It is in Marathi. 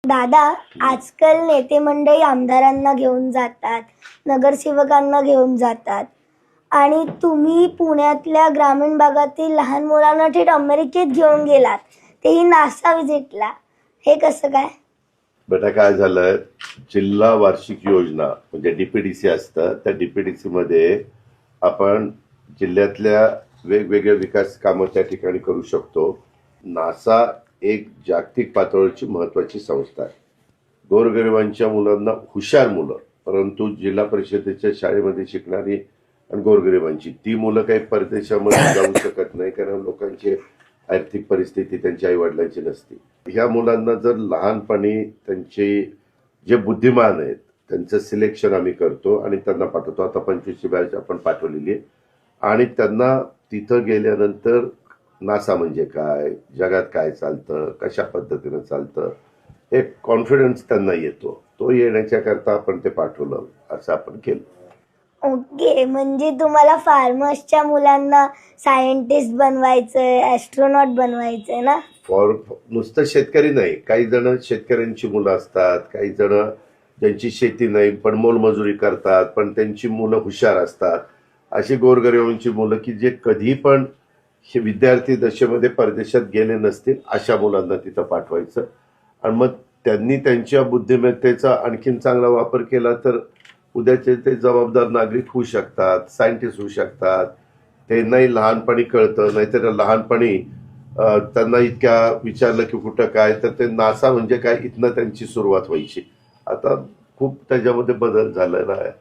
दादा, आजकाल नेते मंडळी आमदारांना घेऊन जातात, नगरसेवकांना घेऊन जातात आणि तुम्ही पुण्यातल्या ग्रामीण भागातील लहान मुलांना थेट अमेरिकेत घेऊन गेलात, तेही नासा व्हिजिटला. हे कसं काय? बेटा काय झालं, जिल्हा वार्षिक योजना म्हणजे डीपीडीसी असतं, त्या डीपीडीसी मध्ये आपण जिल्ह्यातल्या वेगवेगळ्या विकास कामं त्या ठिकाणी करू शकतो. नासा एक जागतिक पातळीची महत्वाची संस्था आहे. गोरगरिबांच्या मुलांना, हुशार मुलं, परंतु जिल्हा परिषदेच्या शाळेमध्ये शिकणारी आणि गोरगरिबांची ती मुलं काही परदेशामध्ये जाऊ शकत नाही, कारण लोकांची आर्थिक परिस्थिती त्यांच्या आई वडिलांची नसते. ह्या मुलांना जर लहानपणी त्यांचे जे बुद्धिमान आहेत त्यांचं सिलेक्शन आम्ही करतो आणि त्यांना पाठवतो. आता 25ची बॅच आपण पाठवलेली आहे आणि त्यांना तिथं गेल्यानंतर नासा म्हणजे काय, जगात काय चालतं, कशा पद्धतीनं चालतं, एक कॉन्फिडन्स त्यांना येतो. तो येण्याच्या करता आपण ते पाठवलं, असं आपण केलं. ओके, म्हणजे तुम्हाला फार्मर्सच्या मुलांना सायंटिस्ट बनवायचंय, ॲस्ट्रोनॉट बनवायचंय ना? नुसतं शेतकरी नाही, काही जण शेतकऱ्यांची मुलं असतात, काही जण ज्यांची शेती नाही पण मोलमजुरी करतात, पण त्यांची मुलं हुशार असतात. अशी गोरगरिबांची मुलं की जे कधी पण हे विद्यार्थी दशेमध्ये परदेशात गेले नसतील, अशा मुलांना तिथं पाठवायचं आणि मग त्यांनी त्यांच्या बुद्धिमत्तेचा आणखीन चांगला वापर केला तर उद्याचे ते जबाबदार नागरिक होऊ शकतात, सायंटिस्ट होऊ शकतात. त्यांनाही लहानपणी कळतं, नाहीतर लहानपणी त्यांना इतक्या विचारलं की कुठं काय, तर ते नासा म्हणजे काय इथनं त्यांची सुरुवात व्हायची. आता खूप त्याच्यामध्ये बदल झालेला आहे.